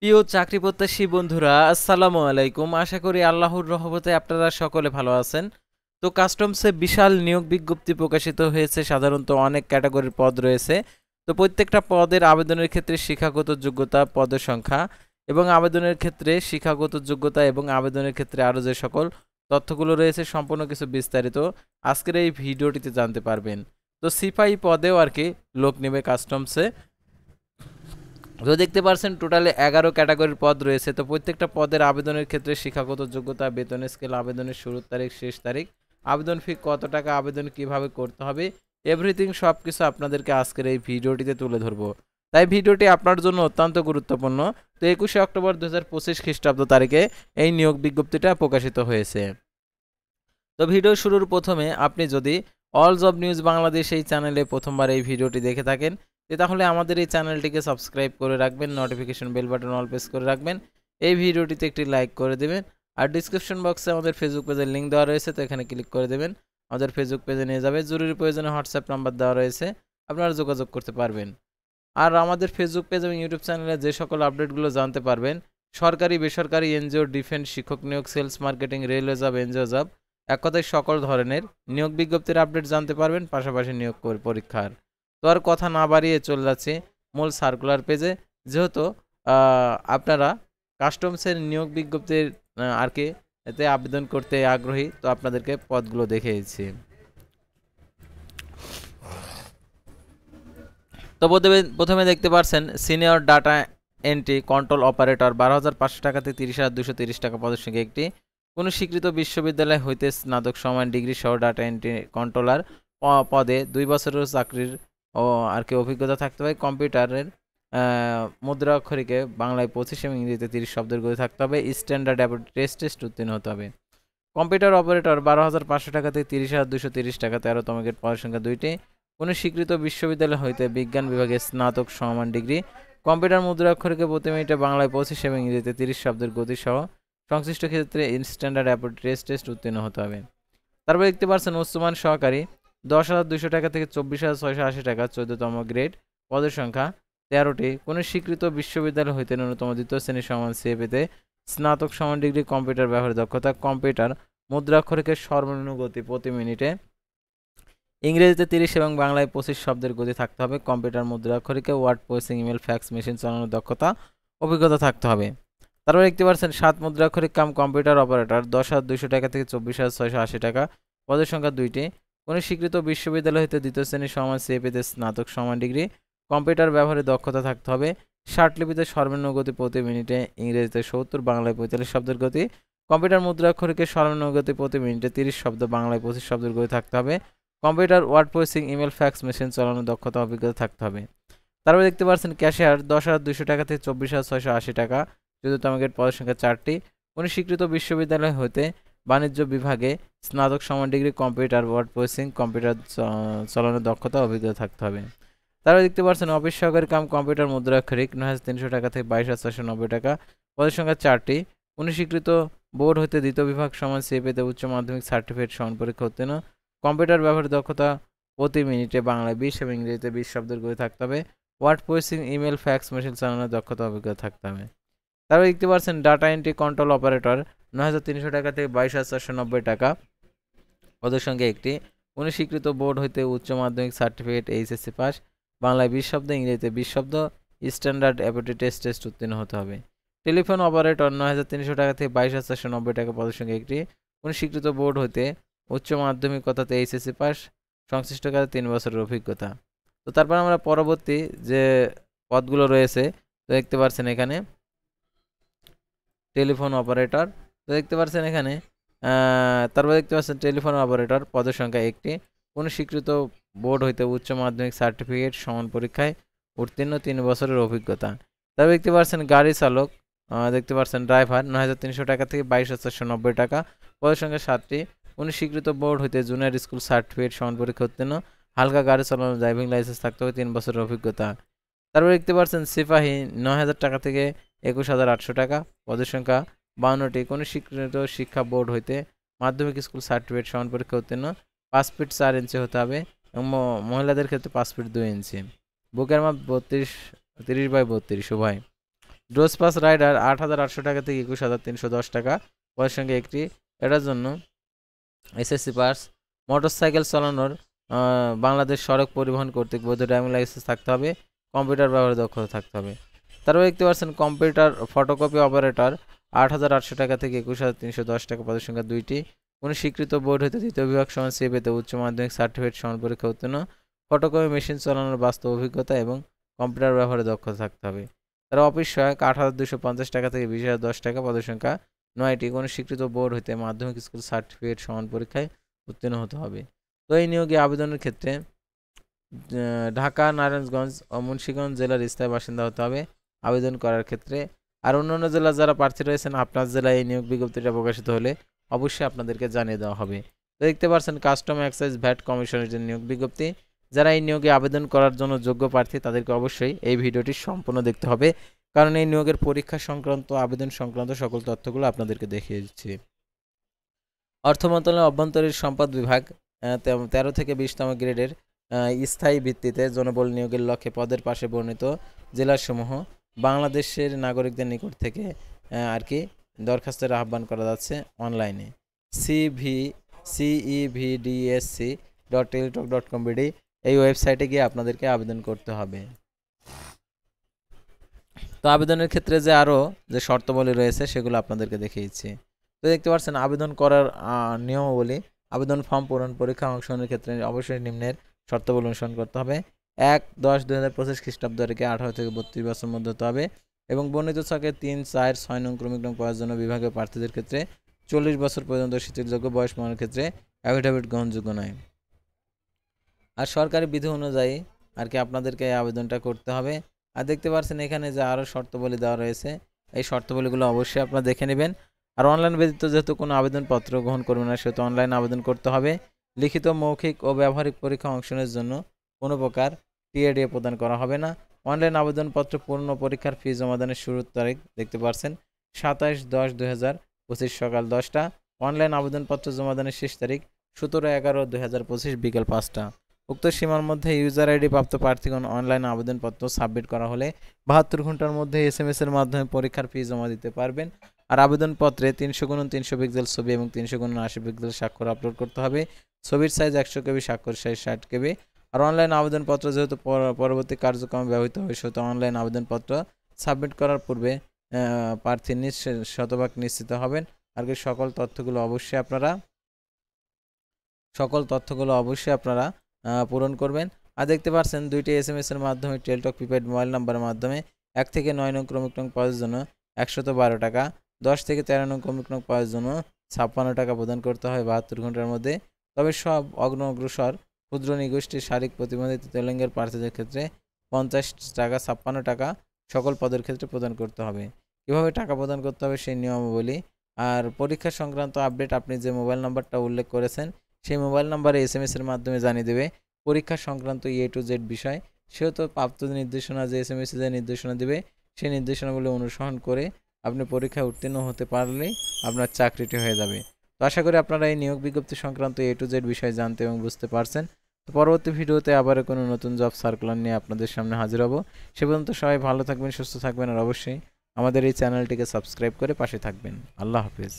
প্রিয় চাকরি প্রত্যাশী বন্ধুরা, আসসালামু আলাইকুম। আশা করি আল্লাহর রহমতে আপনারা সকলে ভালো আছেন। তো কাস্টমসে বিশাল নিয়োগ বিজ্ঞপ্তি প্রকাশিত হয়েছে। সাধারণত অনেক ক্যাটাগরির পদ রয়েছে। তো প্রত্যেকটা পদের আবেদনের ক্ষেত্রে শিক্ষাগত যোগ্যতা, পদের সংখ্যা এবং আবেদনের ক্ষেত্রে শিক্ষাগত যোগ্যতা এবং আবেদনের ক্ষেত্রে আরও যে সকল তথ্যগুলো রয়েছে সম্পূর্ণ কিছু বিস্তারিত আজকের এই ভিডিওটিতে জানতে পারবেন। তো সিপাহি পদেও আর কি লোক নেবে কাস্টমসে। তো দেখতে পাচ্ছেন টোটালে 11 ক্যাটাগরির পদ রয়েছে। তো প্রত্যেকটা পদের আবেদনের ক্ষেত্রে শিক্ষাগত যোগ্যতা, বেতন স্কেল, আবেদনের শুরুর তারিখ, শেষ তারিখ, আবেদন ফি কত টাকা, আবেদন কিভাবে করতে হবে, এভরিথিং সব কিছু আপনাদেরকে আজকের এই ভিডিওটিতে তুলে ধরবো। তাই ভিডিওটি আপনার জন্য অত্যন্ত গুরুত্বপূর্ণ। তো 21শে অক্টোবর 2025 খ্রিস্টাব্দ তারিখে এই নিয়োগ বিজ্ঞপ্তিটা প্রকাশিত হয়েছে। তো ভিডিও শুরুর প্রথমে আপনি যদি অল জব নিউজ বাংলাদেশ এই চ্যানেলে প্রথমবার এই ভিডিওটি দেখে থাকেন তাহলে আমাদের এই চ্যানেলটিকে সাবস্ক্রাইব করে রাখবেন, notification bell button all press করে রাখবেন, এই ভিডিওটিতে একটি লাইক করে দেবেন। আর ডিসক্রিপশন বক্সে আমাদের ফেসবুক পেজের লিঙ্ক দেওয়া রয়েছে, তো এখানে ক্লিক করে দেবেন, আমাদের ফেসবুক পেজে নিয়ে যাবে। জরুরি প্রয়োজনে হোয়াটসঅ্যাপ নাম্বার দেওয়া রয়েছে, আপনারা যোগাযোগ করতে পারবেন। আর আমাদের ফেসবুক পেজ এবং ইউটিউব চ্যানেলে যে সকল আপডেটগুলো জানতে পারবেন, সরকারি, বেসরকারি, এনজিও, ডিফেন্স, শিক্ষক নিয়োগ, sales, marketing, railway job, NGO job, এক কথায় সকল ধরনের নিয়োগ বিজ্ঞপ্তির আপডেট জানতে পারবেন, পাশাপাশি নিয়োগ পরীক্ষার। তো আর কথা না বাড়িয়ে চলে যাচ্ছে মূল সার্কুলার পেজে। যেহেতু আপনারা কাস্টমসের নিয়োগ বিজ্ঞপ্তির আর কি এতে আবেদন করতে আগ্রহী, তো আপনাদেরকে পদগুলো দেখিয়েছি। তো প্রথমে দেখতে পাচ্ছেন senior data entry control operator, 12,500 টাকা থেকে 30,230 টাকা পদের সঙ্গে একটি কোনো স্বীকৃত বিশ্ববিদ্যালয় হইতে স্নাতক সমান ডিগ্রি সহ ডাটা এন্ট্রি কন্ট্রোলার পদে 2 বছরের চাকরির ও আর কি অভিজ্ঞতা থাকতে হবে। কম্পিউটারের মুদ্রা অক্ষরিকে বাংলায় 25 এবং ইংরেজিতে 30 শব্দের গতি থাকতে হবে। স্ট্যান্ডার্ড টেস্ট উত্তীর্ণ হতে হবে। কম্পিউটার অপারেটর, 12,500 টাকা থেকে 30,230 টাকা, 13তম গ্রেড, পদের সংখ্যা 2টি, কোনো স্বীকৃত বিশ্ববিদ্যালয় হইতে বিজ্ঞান বিভাগে স্নাতক সমান ডিগ্রি। কম্পিউটার মুদ্রাক্ষরকে প্রতি মিনিটে বাংলায় 25 এবং ইংরেজিতে 30 শব্দের গতি সহ সংশ্লিষ্ট ক্ষেত্রে স্ট্যান্ডার্ড টেস্ট উত্তীর্ণ হতে হবে। তারপর দেখতে পাচ্ছেন উচ্চমান সহকারী, 10,200 টাকা থেকে 24,680 টাকা, 14তম গ্রেড, পদের সংখ্যা 13টি, কোনো স্বীকৃত বিশ্ববিদ্যালয় হইতে ন্যূনতম দ্বিতীয় শ্রেণীর সমান সিএপিতে স্নাতক সমান ডিগ্রি। কম্পিউটার ব্যবহারের দক্ষতা, কম্পিউটার মুদ্রাক্ষরিকে সর্বনিম্ন গতি প্রতি মিনিটে ইংরেজিতে 30 এবং বাংলায় 25 শব্দের গতি থাকতে হবে। কম্পিউটার মুদ্রাক্ষরিকে word processing, email, fax machine চালানোর দক্ষতা অভিজ্ঞতা থাকতে হবে। তারপর দেখতে পাচ্ছেন 7 মুদ্রাক্ষরিক কাম কম্পিউটার অপারেটর, 10,200 টাকা থেকে 24,680 টাকা, পদের সংখ্যা 2টি, কোনো স্বীকৃত বিশ্ববিদ্যালয় হতে দ্বিতীয় শ্রেণীর সমান সিএপিতে স্নাতক সমান ডিগ্রি। কম্পিউটার ব্যবহারে দক্ষতা থাকতে হবে। লিপিতে সর্বনিম্ন গতি প্রতি মিনিটে ইংরেজিতে 70, বাংলায় 45 শব্দের গতি। কম্পিউটার মুদ্রাক্ষরিকে সর্বনিম্ন গতি প্রতি মিনিটে 30 শব্দ, বাংলায় 25 শব্দের গতি থাকতে হবে। Computer word processing, email, fax machine চালানোর দক্ষতা অভিজ্ঞতা থাকতে হবে। তারপরে দেখতে পাচ্ছেন ক্যাশিয়ার, 10,200 টাকা থেকে 24,680 টাকা, 14তম গ্রেড, পদের সংখ্যা 4টি, কোনো স্বীকৃত বিশ্ববিদ্যালয় হতে বাণিজ্য বিভাগে স্নাতক সমান degree. Computer word processing, computer চালানোর দক্ষতা অভিজ্ঞতা থাকতে হবে। তারপরে দেখতে পাচ্ছেন অফিস সহকারী কাম কম্পিউটার মুদ্রাক্ষরিক, 9,300 টাকা থেকে 22,490 টাকা, পদের সংখ্যা 4টি, কোনো স্বীকৃত বোর্ড হতে দ্বিতীয় বিভাগ সমান সিএপিতে উচ্চ মাধ্যমিক সার্টিফিকেট সমান পরীক্ষা উত্তীর্ণ। কম্পিউটার ব্যবহারের দক্ষতা প্রতি মিনিটে বাংলায় 20 এবং ইংরেজিতে 20 শব্দের গতি থাকতে হবে। Word processing, email, fax machine চালানোর দক্ষতা অভিজ্ঞতা থাকতে হবে। তারপর দেখতে পাচ্ছেন ডাটা এন্ট্রি কন্ট্রোল অপারেটর, 9,300 টাকা থেকে 22,490 টাকা, পদের সঙ্গে একটি, কোনো স্বীকৃত বোর্ড হইতে উচ্চ মাধ্যমিক সার্টিফিকেট এইচএসসি পাস, বাংলায় 20 শব্দ, ইংরেজিতে 20 শব্দ, স্ট্যান্ডার্ড টেস্ট উত্তীর্ণ হতে হবে। টেলিফোন অপারেটর, 9,300 টাকা থেকে 22,490 টাকা, পদের সঙ্গে একটি, কোনো স্বীকৃত বোর্ড হইতে উচ্চ মাধ্যমিক অর্থাৎ এইচএসসি পাস, সংশ্লিষ্ট কাজে 3 বছরের অভিজ্ঞতা। তো তারপর আমরা পরবর্তী যে পদগুলো রয়েছে, তো দেখতে পাচ্ছেন এখানে টেলিফোন অপারেটর, তো দেখতে পাচ্ছেন এখানে তারপর দেখতে পাচ্ছেন টেলিফোন অপারেটর, পদের সংখ্যা 1টি, কোনো স্বীকৃত বোর্ড হইতে উচ্চ মাধ্যমিক সার্টিফিকেট সমান পরীক্ষায় উত্তীর্ণ, 3 বছরের অভিজ্ঞতা। তারপর দেখতে পাচ্ছেন গাড়ি চালক, দেখতে পাচ্ছেন ড্রাইভার, 9,300 টাকা থেকে 22,490 টাকা, পদের সংখ্যা 7টি, কোনো স্বীকৃত বোর্ড হইতে জুনিয়র স্কুল সার্টিফিকেট সমান পরীক্ষা উত্তীর্ণ, হালকা গাড়ি চালানোর ড্রাইভিং লাইসেন্স থাকতে হবে, 3 বছরের অভিজ্ঞতা। তারপর দেখতে পাচ্ছেন সিপাহী, 9,000 টাকা থেকে 21,800 টাকা, পদের সংখ্যা 52টি, কোনো স্বীকৃত শিক্ষা বোর্ড হইতে মাধ্যমিক স্কুল সার্টিফিকেট সমান পরীক্ষা উত্তীর্ণ, 5 ফিট 4 ইঞ্চি হতে হবে এবং মহিলাদের ক্ষেত্রে 5 ফিট 2 ইঞ্চি, বুকের মাপ 30 বাই 32 উভয়। ডোজ পাস রাইডার 8,800 টাকা থেকে 21,310 টাকা বয়সের সঙ্গে একটি। এটার জন্য এসএসসি পাস, মোটরসাইকেল চালানোর বাংলাদেশ সড়ক পরিবহন কর্তৃক বৈধ ড্রাইভিং লাইসেন্স থাকতে হবে, কম্পিউটার ব্যবহারে দক্ষতা থাকতে হবে। তারপর দেখতে পাচ্ছেন কম্পিউটার ফটোকপি অপারেটর 8,800 টাকা থেকে 21,310 টাকা পদের সংখ্যা 2টি। কোনো স্বীকৃত বোর্ড হতে তৃতীয় বিভাগ সমান সি পেতে উচ্চ মাধ্যমিক সার্টিফিকেট সমান পরীক্ষা উত্তীর্ণ, ফটোকপি মেশিন চালানোর বাস্তব অভিজ্ঞতা এবং কম্পিউটার ব্যবহারে দক্ষতা থাকতে হবে। তারা অফিস সহায়ক 8,250 টাকা থেকে 20,010 টাকা পদের সংখ্যা 9টি। কোনো স্বীকৃত বোর্ড হতে মাধ্যমিক স্কুল সার্টিফিকেট সমান পরীক্ষায় উত্তীর্ণ হতে হবে। তো এই নিয়োগে আবেদনের ক্ষেত্রে ঢাকা, নারায়ণগঞ্জ ও মুন্সিগঞ্জ জেলার স্থায়ী বাসিন্দা হতে হবে আবেদন করার ক্ষেত্রে। আর অন্যান্য জেলা যারা প্রার্থী রয়েছেন, আপনার জেলায় এই নিয়োগ বিজ্ঞপ্তিটা প্রকাশিত হলে অবশ্যই আপনাদেরকে জানিয়ে দেওয়া হবে। তো দেখতে পাচ্ছেন কাস্টম এক্সাইজ ভ্যাট কমিশনের যে নিয়োগ বিজ্ঞপ্তি, যারা এই নিয়োগে আবেদন করার জন্য যোগ্য প্রার্থী তাদেরকে অবশ্যই এই ভিডিওটি সম্পূর্ণ দেখতে হবে, কারণ এই নিয়োগের পরীক্ষা সংক্রান্ত আবেদন সংক্রান্ত সকল তথ্যগুলো আপনাদেরকে দেখিয়ে দিচ্ছি। অর্থ মন্ত্রণালয়ের অভ্যন্তরীণ সম্পদ বিভাগ 13 থেকে 20তম গ্রেডের স্থায়ী ভিত্তিতে জনবল নিয়োগের লক্ষ্যে পদের পাশে বর্ণিত জেলাসমূহ বাংলাদেশের নাগরিকদের নিকট থেকে দরখাস্তের আহ্বান করা যাচ্ছে অনলাইনে। cevdsc.teletalk.com.bd এই ওয়েবসাইটে গিয়ে আপনাদেরকে আবেদন করতে হবে। তো আবেদনের ক্ষেত্রে যে আরও যে শর্তাবলী রয়েছে সেগুলো আপনাদেরকে দেখিয়েছি। তো দেখতে পাচ্ছেন আবেদন করার নিয়মাবলী। আবেদন ফর্ম পূরণ, পরীক্ষা অংশগ্রহণের ক্ষেত্রে অবশ্যই নিম্নের শর্তাবলী অনুসরণ করতে হবে। 1-10-2025 খ্রিস্টাব্দ তারিখে 18 থেকে 32 বছর মধ্যে হতে হবে এবং বর্ণিত ছকে 3, 4, 6 নং ক্রমিক নং পাওয়ার জন্য বিভাগীয় প্রার্থীদের ক্ষেত্রে 40 বছর পর্যন্ত শিথিলযোগ্য, বয়স প্রমাণের ক্ষেত্রে অ্যাফিডেভিট গ্রহণযোগ্য নয়। আর সরকারি বিধি অনুযায়ী আপনাদেরকে এই আবেদনটা করতে হবে। আর দেখতে পাচ্ছেন এখানে যে আরও শর্তাবলী দেওয়া রয়েছে, এই শর্তাবলীগুলো অবশ্যই আপনারা দেখে নেবেন। আর অনলাইন ব্যতীত যেহেতু কোনো আবেদনপত্র গ্রহণ করবেন না, সেহেতু অনলাইন আবেদন করতে হবে। লিখিত, মৌখিক ও ব্যবহারিক পরীক্ষা অংশগ্রহণের জন্য কোনো প্রকার টিএডিএ প্রদান করা হবে না। অনলাইন আবেদনপত্র পূর্ণ পরীক্ষার ফি জমাদানের শুরুর তারিখ দেখতে পাচ্ছেন 27-10-2025 সকাল 10টা। অনলাইন আবেদনপত্র জমাদানের শেষ তারিখ 17-11-2025 বিকেল 5টা। উক্ত সীমার মধ্যে ইউজার আইডি প্রাপ্ত প্রার্থীগণ অনলাইন আবেদনপত্র সাবমিট করা হলে 72 ঘন্টার মধ্যে SMS এর মাধ্যমে পরীক্ষার ফি জমা দিতে পারবেন। আর আবেদনপত্রে 300x300 পিক্সেল ছবি এবং 300x80 পিক্সেল স্বাক্ষর আপলোড করতে হবে। ছবির সাইজ 100 KB, স্বাক্ষর সাইজ 60 KB। আর অনলাইন আবেদনপত্র যেহেতু পরবর্তী কার্যক্রমে ব্যবহৃত হবে, সেহেতু অনলাইন আবেদনপত্র সাবমিট করার পূর্বে প্রার্থী শতভাগ নিশ্চিত হবেন। আর সকল তথ্যগুলো অবশ্যই আপনারা পূরণ করবেন। আর দেখতে পাচ্ছেন 2টি SMS এর মাধ্যমে টেলটক প্রিপেড মোবাইল নাম্বারের মাধ্যমে 1 থেকে 9 নং ক্রমিক নং পাওয়ার জন্য 112 টাকা, 10 থেকে 13 নং ক্রমিক নং পাওয়ার জন্য 56 টাকা প্রদান করতে হয় 72 ঘন্টার মধ্যে। তবে সব অগ্রসর ক্ষুদ্র নিগোষ্ঠীর শারীরিক প্রতিবন্ধী তৃতীয় লিঙ্গের প্রার্থীদের ক্ষেত্রে 50 টাকা, 56 টাকা সকল পদের ক্ষেত্রে প্রদান করতে হবে। কীভাবে টাকা প্রদান করতে হবে সেই নিয়মাবলী আর পরীক্ষা সংক্রান্ত আপডেট আপনি যে মোবাইল নাম্বারটা উল্লেখ করেছেন সেই মোবাইল নাম্বারে SMS এর মাধ্যমে জানিয়ে দেবে পরীক্ষা সংক্রান্ত A to Z বিষয়। সেহেতু প্রাপ্ত নির্দেশনা যে SMS যে নির্দেশনা দেবে সেই নির্দেশনাগুলো অনুসরণ করে আপনি পরীক্ষায় উত্তীর্ণ হতে পারলেই আপনার চাকরিটি হয়ে যাবে। তো আশা করি আপনারা এই নিয়োগ বিজ্ঞপ্তি সংক্রান্ত A to Z বিষয় জানতে এবং বুঝতে পারছেন। তো পরবর্তী ভিডিওতে আবার কোনো নতুন জব সার্কুলার নিয়ে আপনাদের সামনে হাজির হব। সে পর্যন্ত সবাই ভালো থাকবেন, সুস্থ থাকবেন আর অবশ্যই আমাদের এই চ্যানেলটিকে সাবস্ক্রাইব করে পাশে থাকবেন। আল্লাহ হাফেজ।